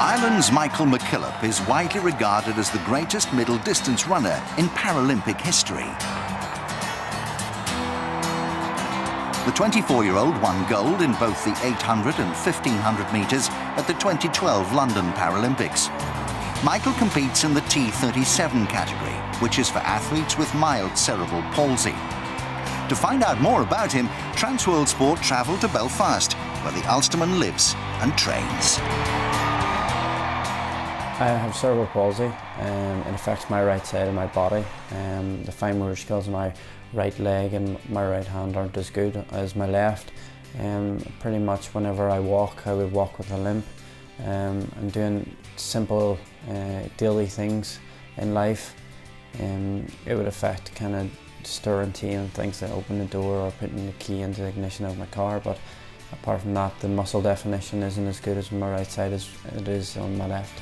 Ireland's Michael McKillop is widely regarded as the greatest middle distance runner in Paralympic history. The 24-year-old won gold in both the 800 and 1500 metres at the 2012 London Paralympics. Michael competes in the T37 category, which is for athletes with mild cerebral palsy. To find out more about him, Transworld Sport travelled to Belfast, where the Ulsterman lives and trains. I have cerebral palsy. It affects my right side of my body. The fine motor skills in my right leg and my right hand aren't as good as my left. Pretty much whenever I walk, I would walk with a limp. And doing simple daily things in life, it would affect kind of stirring tea and things that open the door or putting the key into the ignition of my car. But apart from that, the muscle definition isn't as good as my right side as it is on my left.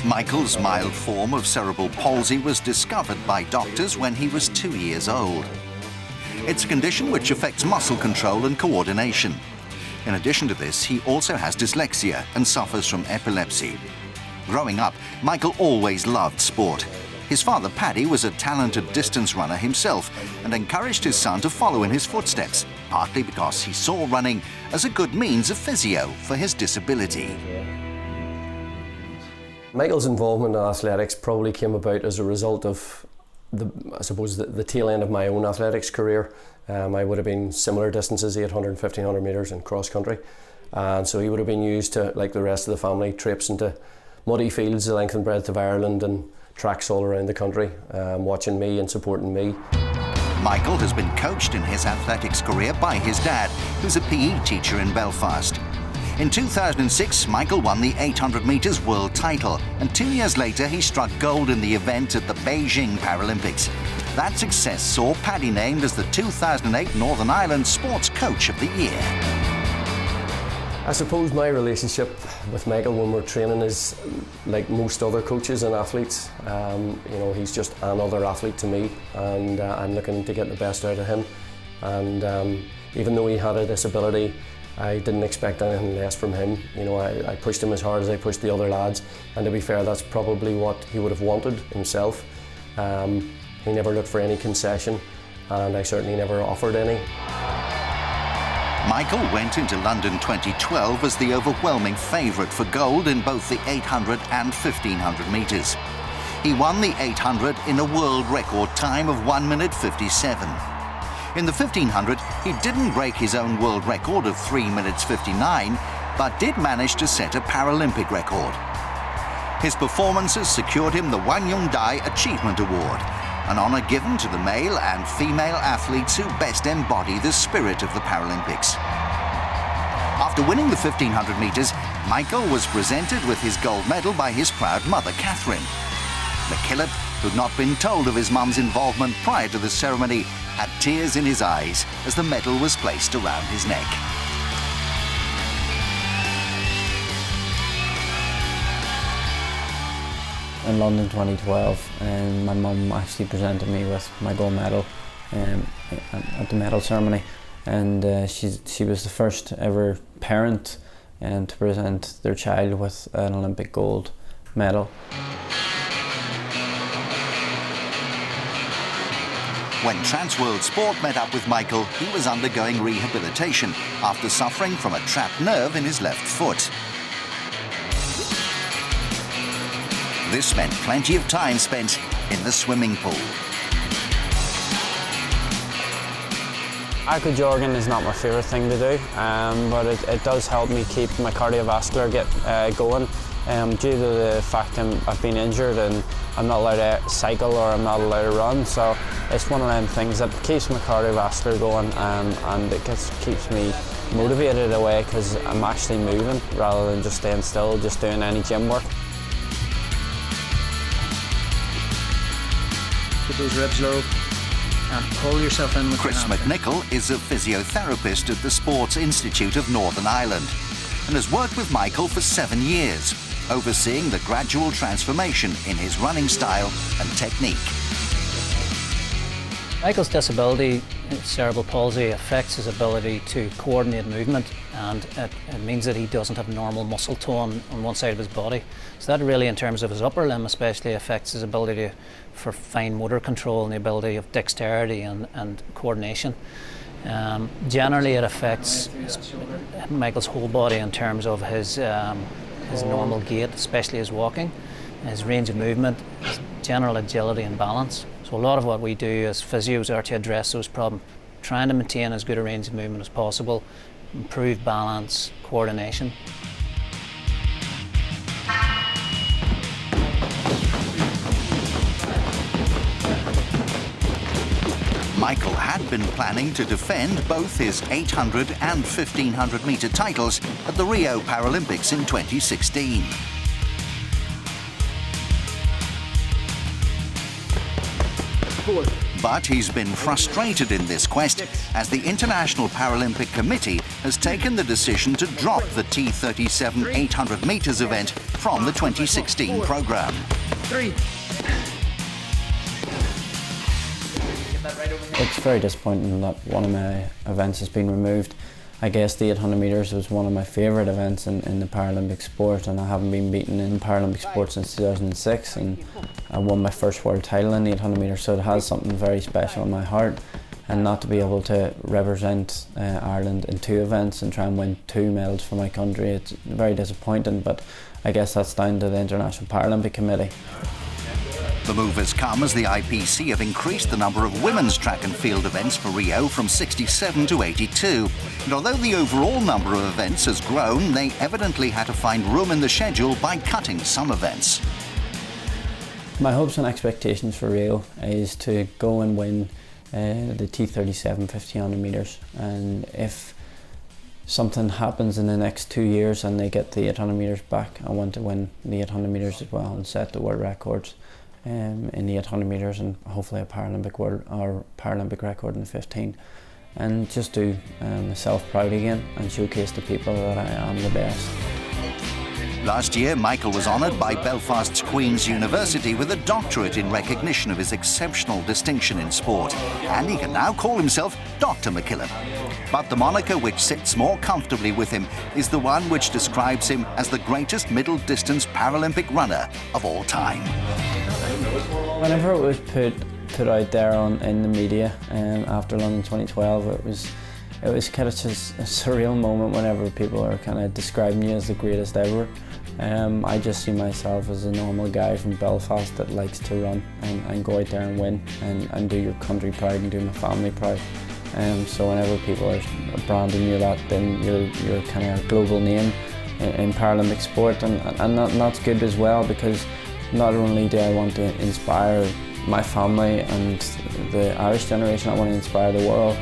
Michael's mild form of cerebral palsy was discovered by doctors when he was 2 years old. It's a condition which affects muscle control and coordination. In addition to this, he also has dyslexia and suffers from epilepsy. Growing up, Michael always loved sport. His father, Paddy, was a talented distance runner himself and encouraged his son to follow in his footsteps, partly because he saw running as a good means of physio for his disability. Michael's involvement in athletics probably came about as a result of the tail end of my own athletics career. I would have been similar distances, 800 and 1500 metres in cross country. And so he would have been used to, like the rest of the family, trips into muddy fields the length and breadth of Ireland and tracks all around the country, watching me and supporting me. Michael has been coached in his athletics career by his dad, who's a PE teacher in Belfast. In 2006, Michael won the 800 metres world title, and 2 years later he struck gold in the event at the Beijing Paralympics. That success saw Paddy named as the 2008 Northern Ireland Sports Coach of the Year. I suppose my relationship with Michael when we're training is like most other coaches and athletes. He's just another athlete to me, and I'm looking to get the best out of him. And even though he had a disability, I didn't expect anything less from him. I pushed him as hard as I pushed the other lads, and to be fair, that's probably what he would have wanted himself. He never looked for any concession, and I certainly never offered any. Michael went into London 2012 as the overwhelming favourite for gold in both the 800 and 1500 metres. He won the 800 in a world record time of 1 minute 57. In the 1500, he didn't break his own world record of 3 minutes 59, but did manage to set a Paralympic record. His performances secured him the Wang Yongdai Achievement Award, an honour given to the male and female athletes who best embody the spirit of the Paralympics. After winning the 1500 metres, Michael was presented with his gold medal by his proud mother, Catherine. McKillop, who'd not been told of his mum's involvement prior to the ceremony, had tears in his eyes as the medal was placed around his neck. In London 2012, my mum actually presented me with my gold medal at the medal ceremony, and she was the first ever parent to present their child with an Olympic gold medal. When Transworld Sport met up with Michael, he was undergoing rehabilitation after suffering from a trapped nerve in his left foot. This meant plenty of time spent in the swimming pool. Aqua jogging is not my favourite thing to do, but it does help me keep my cardiovascular going. Due to the fact I've been injured and I'm not allowed to cycle or I'm not allowed to run, so it's one of them things that keeps my cardiovascular going, and it keeps me motivated away because I'm actually moving rather than just staying still, just doing any gym work. Get those ribs low and pull yourself in with Chris your hamstring. McNichol is a physiotherapist at the Sports Institute of Northern Ireland and has worked with Michael for 7 years, overseeing the gradual transformation in his running style and technique. Michael's disability cerebral palsy affects his ability to coordinate movement, and it means that he doesn't have normal muscle tone on one side of his body. So that really, in terms of his upper limb especially, affects his ability for fine motor control and the ability of dexterity and coordination. Generally it affects Michael's whole body in terms of his normal gait, especially his walking, his range of movement, his general agility and balance. So a lot of what we do as physios are to address those problems, trying to maintain as good a range of movement as possible, improve balance, coordination. Michael had been planning to defend both his 800 and 1500 metre titles at the Rio Paralympics in 2016. But he's been frustrated in this quest as the International Paralympic Committee has taken the decision to drop the T37 800 metres event from the 2016 programme. It's very disappointing that one of my events has been removed. I guess the 800 metres was one of my favourite events in the Paralympic sport, and I haven't been beaten in Paralympic sport since 2006, and I won my first world title in the 800 metres, so it has something very special in my heart. And not to be able to represent Ireland in two events and try and win 2 medals for my country, it's very disappointing, but I guess that's down to the International Paralympic Committee. The move has come as the IPC have increased the number of women's track and field events for Rio from 67 to 82. And although the overall number of events has grown, they evidently had to find room in the schedule by cutting some events. My hopes and expectations for Rio is to go and win the T37 1500 metres, and if something happens in the next 2 years and they get the 800 metres back, I want to win the 800 metres as well and set the world records in the 800 metres, and hopefully a Paralympic record in the 15, and just do myself proud again and showcase to people that I am the best. Last year, Michael was honoured by Belfast's Queen's University with a doctorate in recognition of his exceptional distinction in sport, and he can now call himself Dr. McKillop. But the moniker which sits more comfortably with him is the one which describes him as the greatest middle-distance Paralympic runner of all time. Whenever it was put out there in the media after London 2012, it was kind of just a surreal moment whenever people are kind of describing you as the greatest ever. I just see myself as a normal guy from Belfast that likes to run and go out there and win and do your country proud and do my family proud. So whenever people are branding you that, then you're kind of a global name in Paralympic sport, and that's good as well, because not only do I want to inspire my family and the Irish generation, I want to inspire the world.